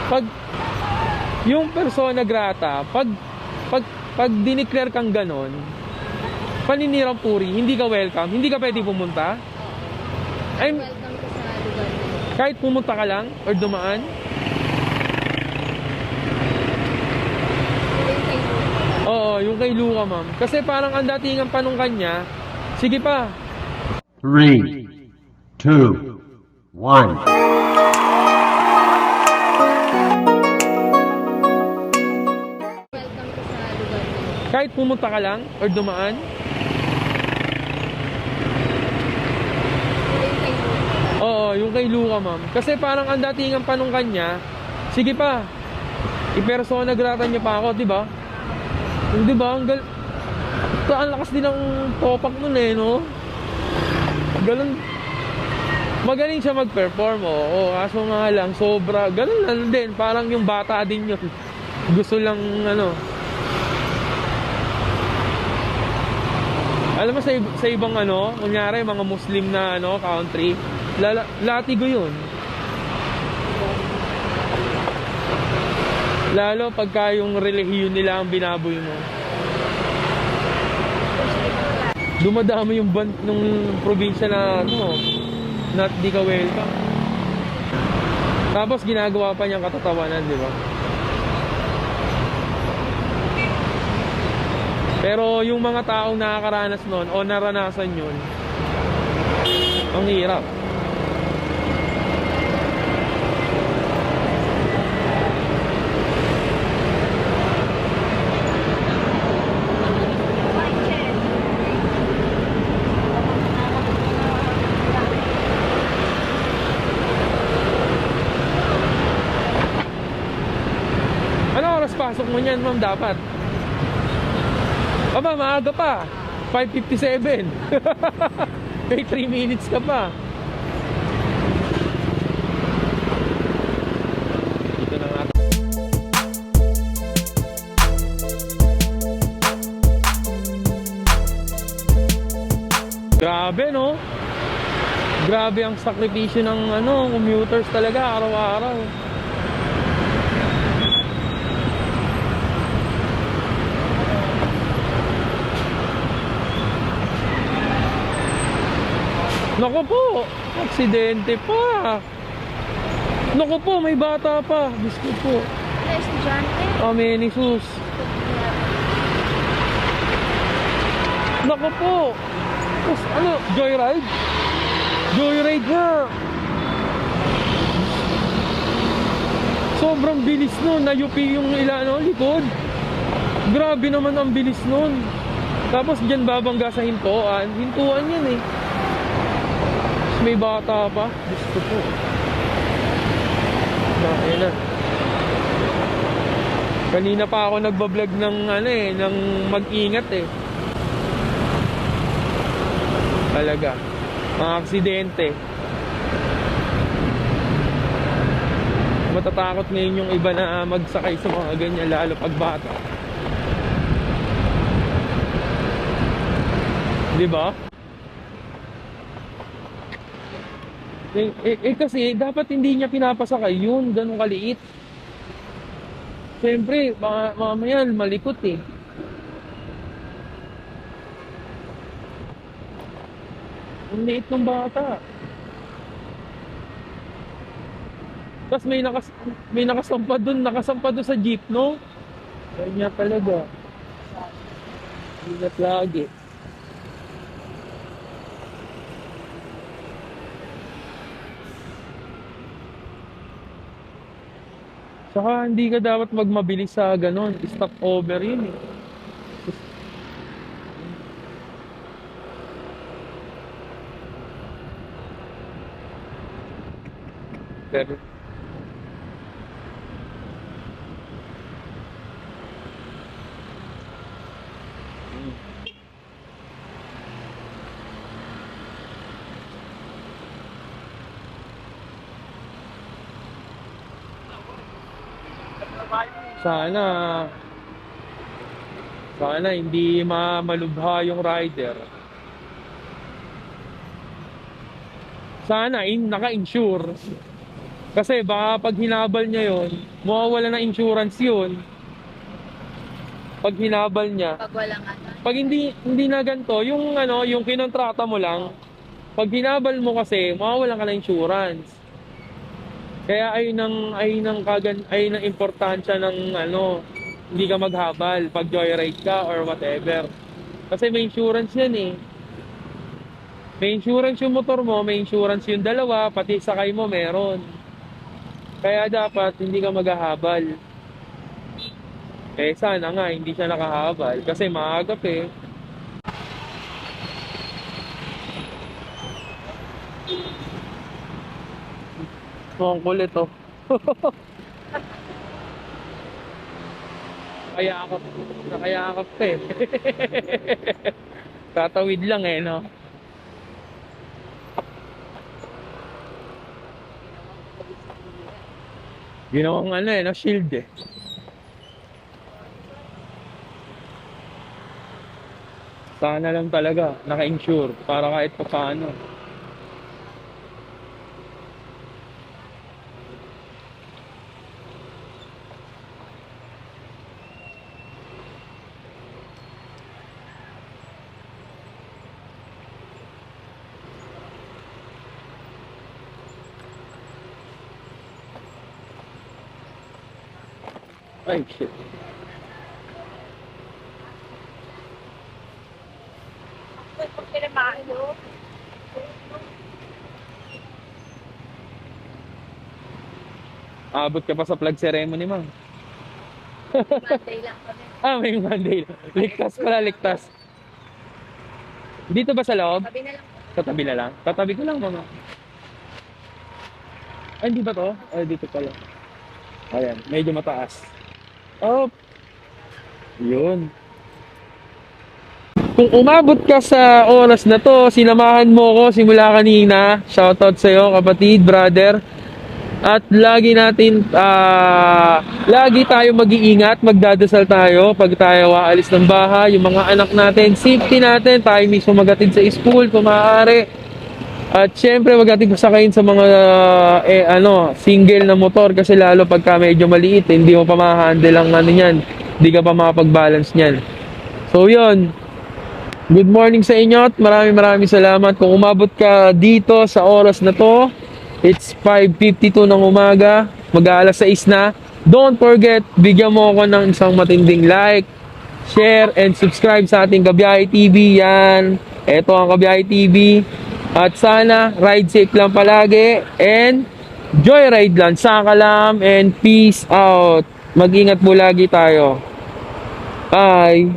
Pag yung persona grata, pag dineclare kang ganon, paninirang puri, hindi ka welcome, hindi ka pwede pumunta. I'm, Welcome ka sa lugar niyo. kahit pumunta ka lang or dumaan. Yung kay Luca. Oo, yung kay Luca, ma'am. Kasi parang ang datingan pa nung kanya, sige pa. 3, 2, 1. Welcome ka sa lugar niyo. Kahit pumunta ka lang or dumaan. Yung kay Luca. Oo, yung kay Luca, ma'am. Kasi parang ang datingan pa nung kanya, sige pa. I-persona grata niya pa ako, di ba? Di ba? Ang lakas din ng topak nun eh, no? Ganun. Magaling siya mag-perform, oo. Kaso nga lang, sobra. Ganun lang din. Parang yung bata din yun. Gusto lang, ano. Alam mo, sa ibang, ano, kunyari, mga Muslim na, ano, country, latigo yun. Lalo pagka yung relihiyon nila ang binaboy mo. Dumadami yung nung probinsya na ano, na di ka welcome. Tapos ginagawa pa niyang katatawanan, di ba? Pero yung mga taong nakakaranas nun o naranasan yun, ang hirap. Ano oras pasok mo niyan, ma'am, dapat? Aba, maaga pa. 5:57. May 3 minutes ka pa. Dito na nga. Grabe, no? Grabe ang sakripisyo ng ano, commuters talaga araw-araw. Naku po, aksidente pa. Naku po, may bata pa. Diyos ko po. Ano, estudyante? Amen, Jesus. Naku po. Tapos, ano, joyride? Joyride nga. Sobrang bilis nun. Nayupi yung likod. Grabe naman ang bilis nun. Tapos dyan babangga sa hintuan. Hintuan yan eh. May bata pa. Gusto po. Ayun na. Kanina pa ako nagbablog ng ng mag-ingat eh. Talaga. Mga aksidente. Matatakot ngayon yung iba na magsakay sa mga ganyan, lalo pag bata. Di ba? Kasi dapat hindi niya pinapasakay yun, ganun kaliit. Siyempre, mamaya malikot eh. Ang liit ng bata. Tapos may nakasampa dun sa jeep, no? Kanya talaga. Ingat lagi. Saka hindi ka dapat magmabilis sa ganon. Stop over yun eh. Pero sana hindi malubha yung rider. Sana naka-insure. Kasi baka pag hinabal niya yon, mawawala ng insurance yun. Pag hinabal niya. Pag walang ano. Pag hindi na ganito, yung ano, yung kinontrata mo lang, pag hinabal mo kasi, mawawalan ka ng insurance. Kaya ayun ang importansya ng ano, hindi ka maghabal pag joyride ka or whatever. Kasi may insurance yan eh. May insurance yung motor mo, may insurance yung dalawa, pati sakay mo meron. Kaya dapat hindi ka maghahabal. Eh sana nga hindi siya nakahabal kasi maagap eh. Oh, ang kulit oh. Nakayakap ka eh. Tatawid lang eh, no? Ginawang ano eh, no? Shield eh. Sana lang talaga, naka-insure para kahit pa paano. Ay, shit. Abot ka pa sa flag ceremony, ma'am. Monday lang kami. Ah, may Monday. Ligtas pala, ligtas. Dito ba sa loob? Sabi na lang. Sa tabi na lang? Tatabi ko lang, mama. Ay, hindi ba to? Ay, dito pala. Ayan, medyo mataas. Oh, yun. Kung umabot ka sa oras na to, sinamahan mo ko simula kanina. Shoutout sa'yo, kapatid, brother. At lagi tayo mag-iingat, magdadasal tayo pag tayo aalis ng bahay, yung mga anak natin, safety natin, tayo mismo magatid sa school kung maaari. At syempre, wag natin pasakayin sa mga single na motor kasi lalo pagka medyo maliit, hindi mo pa ma-handle ang ano niyan, hindi ka pa makapag-balance niyan. So yun, good morning sa inyo at maraming salamat kung umabot ka dito sa oras na to. It's 5:52 ng umaga, mag-aalas 6 na. Don't forget, bigyan mo ako ng isang matinding like, share, and subscribe sa ating Kabiyahe TV. Yan, eto ang Kabiyahe TV. At sana, ride safe lang palagi, and joyride lang, sakalam, and peace out. Mag-ingat po lagi tayo. Bye!